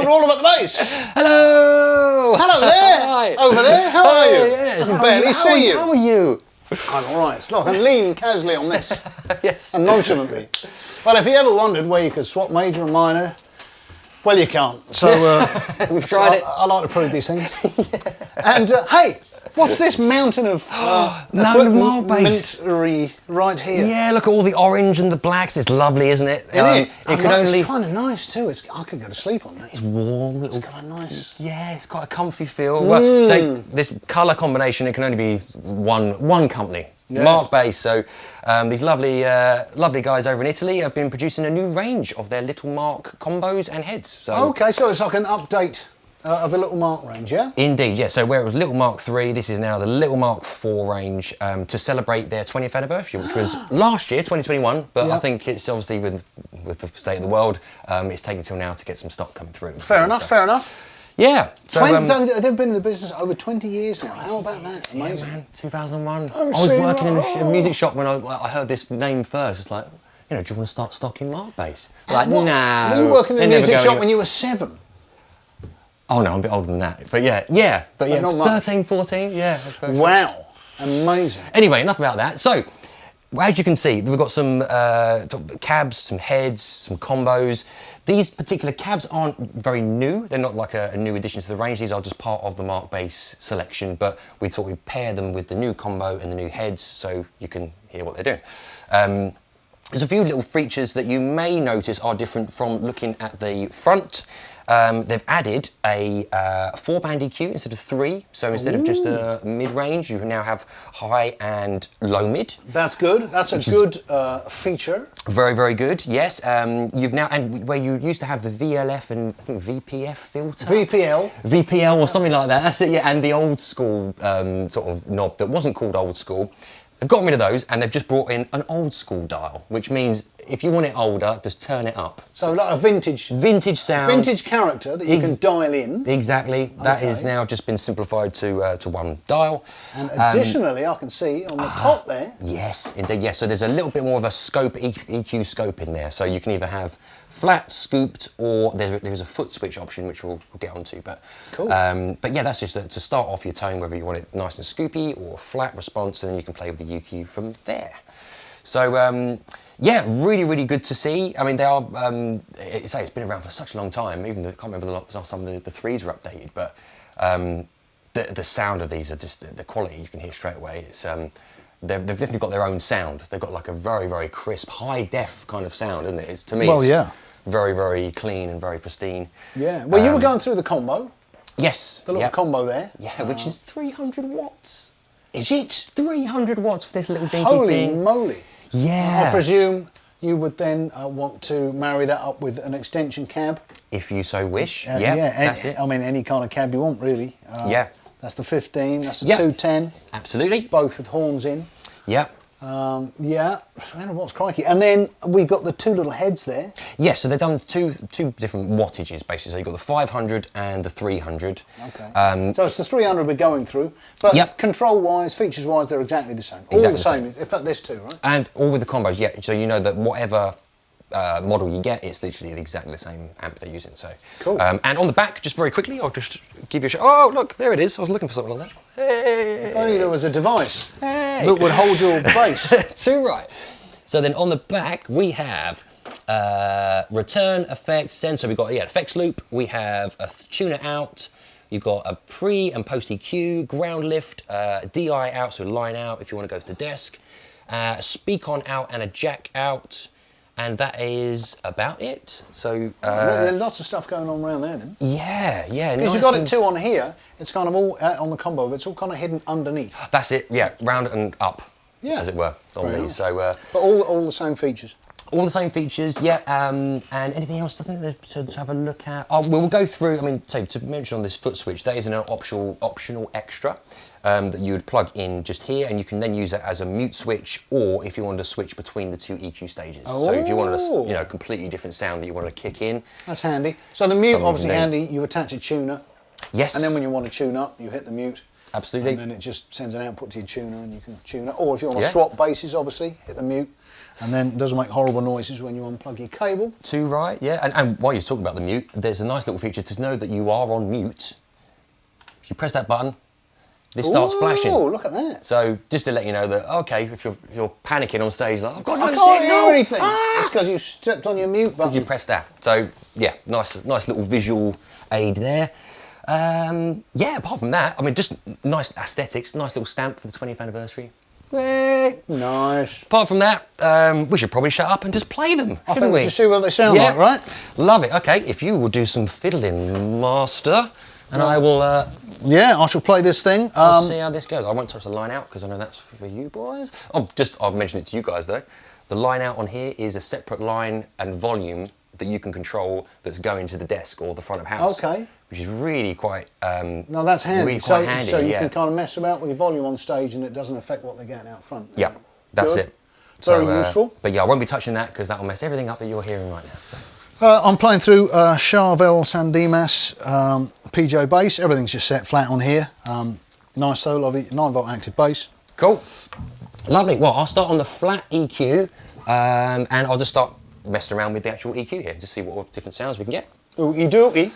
know all about the bass. Hello! Hello there! Hi. Over there, how are you? Yes. I can barely see you. How are you? I'm all right. It's like I lean casually on this. Yes. And nonchalantly. Well, if you ever wondered where you could swap major and minor, well, you can't. So We've tried it. I like to prove these things. Yeah. And hey, what's this mountain of Markbass right here? Yeah, look at all the orange and the blacks. It's lovely, isn't it? It could only. It's kind of nice too. I could go to sleep on that. It's warm. It's got a nice. Yeah, it's got a comfy feel. Well, so this colour combination, it can only be one company. Yes. Markbass. So these lovely guys over in Italy have been producing a new range of their Little Mark combos and heads. So okay, so it's like an update of the Little Mark range, yeah? Indeed, yeah. So where it was Little Mark 3, this is now the Little Mark 4 range to celebrate their 20th anniversary, which was last year, 2021. But I think it's obviously with the state of the world, it's taken till now to get some stock coming through. Fair enough. Yeah. So, they've been in the business over 20 years now. How about that? Amazing. Yeah, man, 2001. I was working in a music shop when I heard this name first. It's like, do you want to start stocking Markbass? Like, no. Were you working in a music shop when you were 7? Oh no, I'm a bit older than that. But yeah, 13, 14, yeah. Wow, amazing. Anyway, enough about that. So, as you can see, we've got some cabs, some heads, some combos. These particular cabs aren't very new. They're not like a new addition to the range. These are just part of the Markbass selection, but we thought we'd pair them with the new combo and the new heads so you can hear what they're doing. There's a few little features that you may notice are different from looking at the front. They've added a 4-band EQ instead of 3, so instead of just a mid-range, you now have high and low mid. That's good. That's a good feature. Very, very good. Yes. You've now, and where you used to have the VLF and I think VPF filter. VPL or something like that. That's it. Yeah, and the old school sort of knob that wasn't called old school. They've gotten rid of those and they've just brought in an old school dial, which means if you want it older, just turn it up. So like a vintage sound. Vintage character that you can dial in. Exactly. That is now just been simplified to one dial. And additionally, I can see on the top there. Yes, indeed. Yes. So there's a little bit more of a scope, EQ scope in there. So you can either have flat, scooped, or there's a foot switch option, which we'll get onto. But cool. But yeah, that's just to start off your tone, whether you want it nice and scoopy or flat response, and then you can play with the EQ from there. So yeah, really, really good to see. I mean, they are. It's been around for such a long time. Even I can't remember some of the 3s were updated, but the sound of these are just the quality you can hear straight away. It's they've definitely got their own sound. They've got like a very, very crisp, high def kind of sound, isn't it? It's, to me, it's very, very clean and very pristine. Yeah. Well, you were going through the combo. Yes. The little combo there. Yeah, which is 300 watts. Is it? 300 watts for this little dinky thing. Holy moly. Yeah. I presume you would then want to marry that up with an extension cab. If you so wish. That's it. I mean, any kind of cab you want, really. Yeah. That's the 15, that's the 210. Absolutely. Both with horns in. Yeah. Yeah, 300 watts, crikey. And then we got the 2 little heads there. Yeah, so they've done two different wattages, basically. So you've got the 500 and the 300. Okay. So it's the 300 we're going through. But control-wise, features-wise, they're exactly the same. All the same. In fact, there's 2, right? And all with the combos, yeah. So you know that whatever model you get, it's literally exactly the same amp they're using. So cool. And on the back, just very quickly, I'll just give you a show. Oh, look, there it is. I was looking for something like that. Hey. If only there was a device that would hold your bass. Too right. So then on the back, we have return effects sensor. We've got effects loop. We have a tuner out. You've got a pre and post EQ, ground lift, DI out, so line out if you want to go to the desk, a speak on out and a jack out. And that is about it. So there's lots of stuff going on around there then. Yeah. Because you've got it 2 on here. It's kind of all on the combo, but it's all kind of hidden underneath. That's it. Yeah, round and up, as it were, on these. So, but all the same features. All the same features, yeah. And anything else I think to have a look at? Oh, we'll go through. I mean, so to mention on this foot switch, that is an optional extra that you would plug in just here, and you can then use it as a mute switch, or if you wanted to switch between the 2 EQ stages. Oh. So if you wanted a completely different sound that you wanted to kick in, that's handy. So the mute, obviously handy. You attach a tuner. Yes. And then when you want to tune up, you hit the mute. absolutely. And then it just sends an output to your tuner and you can tune it. Or if you want to swap basses, obviously, hit the mute. And then it doesn't make horrible noises when you unplug your cable. Too right, yeah. And while you're talking about the mute, there's a nice little feature to know that you are on mute. If you press that button, this starts flashing. Oh, look at that. So just to let you know that, okay, if you're panicking on stage, like, I've got no I signal. can't hear anything. It's because you stepped on your mute button. You press that. So yeah, nice little visual aid there. Yeah, apart from that, I mean, just nice aesthetics, nice little stamp for the 20th anniversary. Nice. Apart from that, we should probably shut up and just play them, I shouldn't think we we? should see what they sound like, right? Love it. Okay, if you will do some fiddling, master, and I will... yeah, I shall play this thing. I'll see how this goes. I won't touch the line out because I know that's for you boys. I'll mention it to you guys though. The line out on here is a separate line and volume that you can control that's going to the desk or the front of house. Okay. Which is really quite No, that's handy. Really quite handy, so you can kind of mess about with your volume on stage and it doesn't affect what they're getting out front. Yeah, that's Good. it. Very useful. But yeah, I won't be touching that because that will mess everything up that you're hearing right now. So. I'm playing through Charvel San Dimas PJ bass. Everything's just set flat on here. Nice though, lovely 9-volt active bass. Cool. Lovely. Well, I'll start on the flat EQ and I'll just start messing around with the actual EQ here to see what different sounds we can get. Ookie dookie.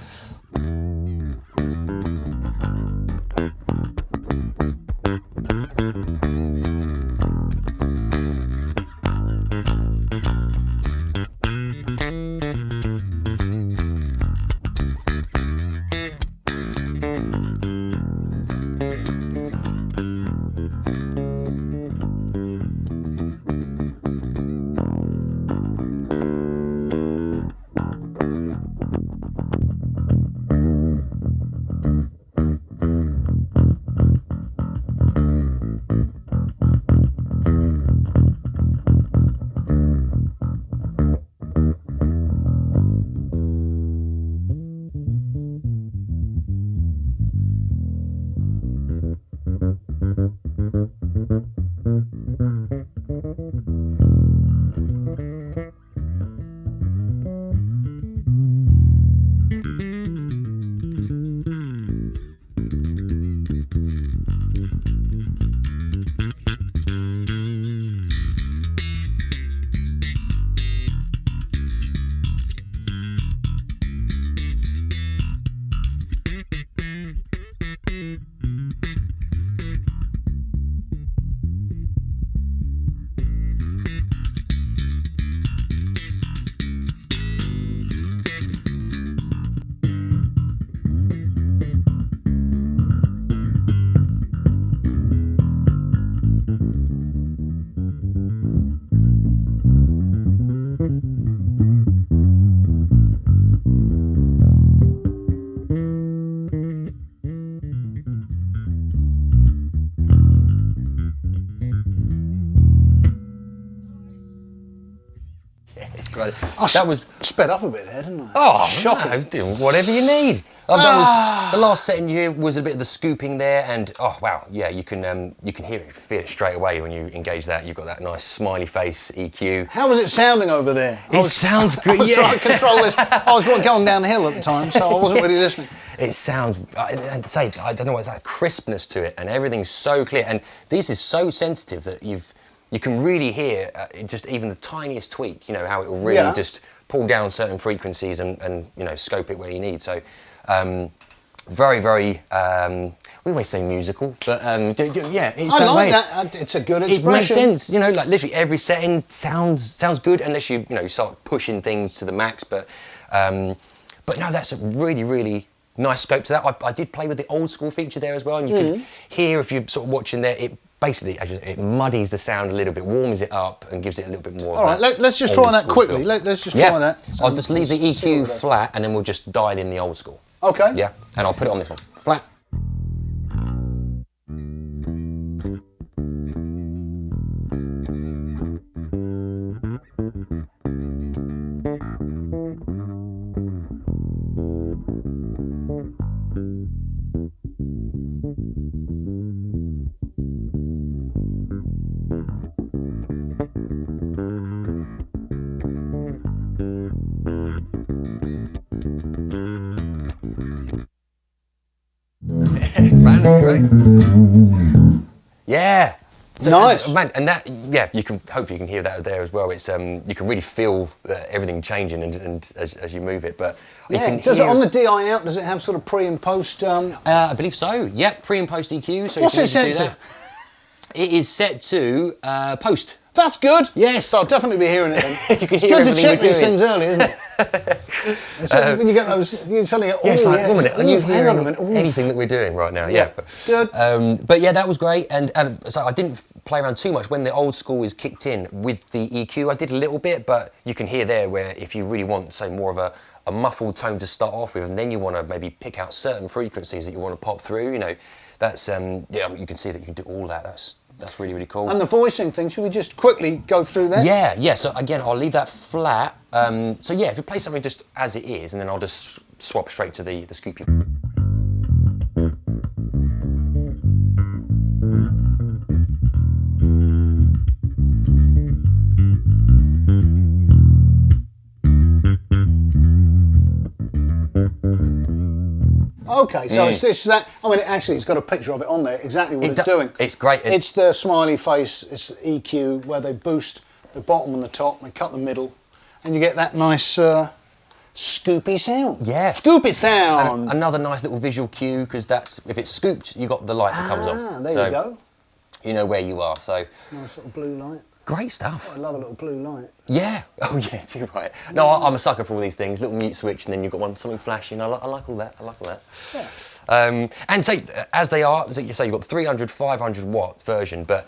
That was sped up a bit there, didn't I? Oh, shocking! No, do whatever you need. I've done the last setting here was a bit of the scooping there, and oh wow, yeah, you can hear it, feel it straight away when you engage that. You've got that nice smiley face EQ. How was it sounding over there? Sounds good. I was trying to control this. I was going down the hill at the time, so I wasn't really listening. It sounds, I'd say, I don't know, it's that crispness to it, and everything's so clear. And this is so sensitive that you can really hear just even the tiniest tweak, you know, how it will really just pull down certain frequencies and you know, scope it where you need. So very, very, we always say musical, but yeah, it's I that like way. that. It's a good expression. It makes sense, you know, like literally every setting sounds good unless you start pushing things to the max. But no, that's a really, really nice scope to that. I did play with the old school feature there as well, and you could hear, if you're sort of watching there, it basically it muddies the sound a little bit, warms it up, and gives it a little bit more. All right, let's just try that quickly. Let's just try that. I'll just leave the EQ flat, and then we'll just dial in the old school. Okay. Yeah, and I'll put it on this one flat. man, that's great. Yeah. So, Nice. man, and that, yeah, you can, hopefully you can hear that there as well. It's, you can really feel everything changing and as you move it, but you Yeah, can does it hear, on the DI out, does it have sort of pre and post? I believe so, yep, pre and post EQ. So What's you it can set do to? that. It is set to post. That's good. Yes. So I'll definitely be hearing it then. You can It's hear good to everything check we're these doing. things early, isn't it? It's like when you get those, you suddenly go, oh, Yeah, it's like, yeah, one minute, are you hang on a hearing minute. ooh. anything that we're doing right now? Yeah. Good. But yeah, that was great. And so I didn't play around too much. When the old school is kicked in with the EQ, I did a little bit, but you can hear there where if you really want, say, more of a muffled tone to start off with, and then you want to maybe pick out certain frequencies that you want to pop through, you know, that's, yeah, you can see that you can do all that. That's really, really cool. And the voicing thing, should we just quickly go through that? Yeah. So again, I'll leave that flat. So yeah, if you play something just as it is, and then I'll just swap straight to the scoopy. Okay, so it's this, that. I mean, actually, it's got a picture of it on there, exactly what it's doing. It's great. It's the smiley face, it's the EQ, where they boost the bottom and the top, and they cut the middle, and you get that nice scoopy sound. Yeah. Scoopy sound. And another nice little visual cue, because that's, if it's scooped, you got the light that comes on. There So you go. You know where you are. So Nice little blue light. great stuff. I love a little blue light. Yeah. Oh yeah, too right. No, I'm a sucker for all these things. Little mute switch, and then you've got something flashing. I like all that. I like all that. Yeah. And say, as they are, so you say you've got 300, 500 watt version, but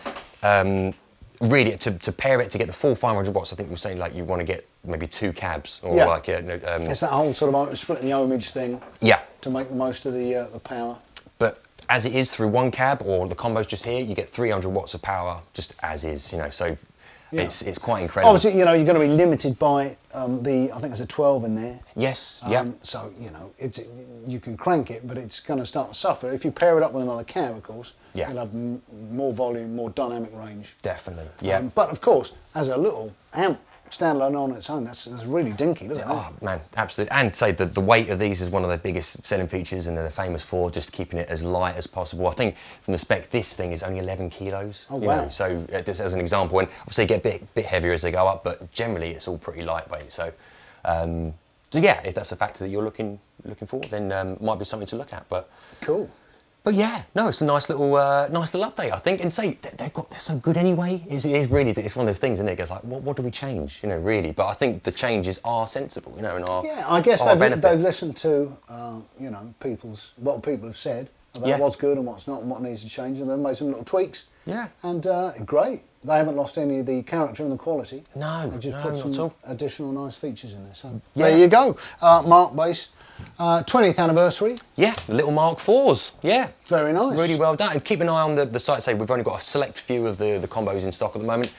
really to pair it to get the full 500 watts, I think we're saying like you want to get maybe 2 cabs or Yeah. like It's that whole sort of splitting the ohmage thing yeah. to make the most of the power. But as it is through one cab or the combo's just here, you get 300 watts of power just as is, you know. So it's quite incredible. Obviously, you know, you're going to be limited by I think there's a 12 in there. Yes. Yeah. So, you know, you can crank it, but it's going to start to suffer. If you pair it up with another cab, of course, Yeah. you'll have more volume, more dynamic range. Definitely. Yeah. But of course, as a little amp standalone on its own, that's really dinky, doesn't it? Oh man, absolutely. And say the weight of these is one of the biggest selling features, and they're famous for just keeping it as light as possible. I think from the spec, this thing is only 11 kilos. Oh you wow! know, so just as an example, and obviously they get a bit heavier as they go up, but generally it's all pretty lightweight. So, so yeah, if that's a factor that you're looking for, then might be something to look at. But Cool. But yeah, no, it's a nice little update, I think. And say they're so good anyway. It's really, it's one of those things, isn't it? It's like, what do we change? You know, really. But I think the changes are sensible, you know, and are Yeah, I guess are a they've benefit. listened to you know what people have said about Yeah. what's good and what's not and what needs to change, and they've made some little tweaks. Yeah. And great. They haven't lost any of the character and the quality. No, They've just no, put not some at all. additional nice features in there. So Yeah. there you go. Markbass, 20th anniversary. Yeah, little Mark IVs. Yeah. Very nice. Really well done. And keep an eye on the site. Say we've only got a select few of the combos in stock at the moment.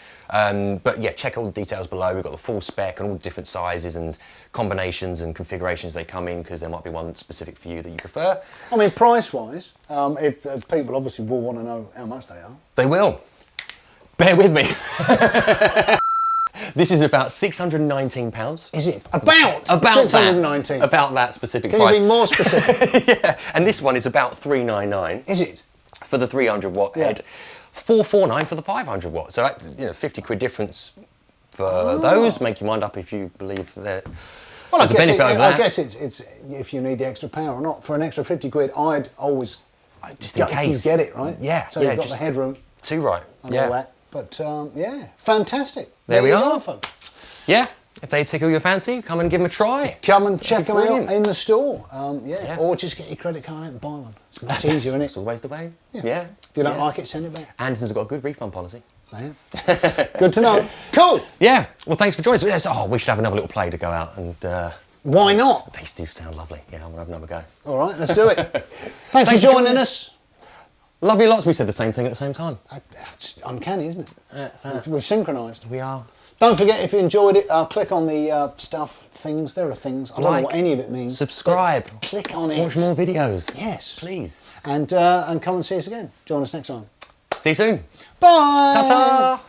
But yeah, check all the details below. We've got the full spec and all the different sizes and combinations and configurations they come in, because there might be one specific for you that you prefer. I mean, price-wise, if people obviously will want to know how much they are. They will. Bear with me. This is about £619. Is it? About 619. About that specific Can price. you be more specific? Yeah, and this one is about £399 Is it? for the 300 watt Yeah. head, £449 for the 500 watt. So you know, 50 quid difference for those. Make your mind up if you believe that Well, there's a benefit over that. I guess it's if you need the extra power or not. For an extra 50 quid, I'd always Just in case. you get it, right? Yeah, So yeah, you've got just the headroom too right. and Yeah. all that. But yeah, fantastic. There we you are. go, folks. Yeah. If they tickle your fancy, come and give them a try. Come and check them out Brilliant. in the store. Yeah. Yeah. Or just get your credit card out and buy one. It's much easier, isn't It's it? always the way. Yeah. Yeah. If you don't Yeah. like it, send it back. Andertons have got a good refund policy. Yeah. Good to know. Cool. Yeah. Well, thanks for joining us. Yes, oh, we should have another little play to go out and. Why not? They do sound lovely. Yeah, I'm gonna have another go. All right, let's do it. Thanks for for joining joining us. Love you lots. We said the same thing at the same time. It's uncanny, isn't it? We've synchronised. We are. Don't forget, if you enjoyed it, click on the stuff, things. There are things. I don't know Like, what any of it means. Subscribe. but click on it. Watch more videos. Yes. Please. And come and see us again. Join us next time. See you soon. Bye. Ta-ta.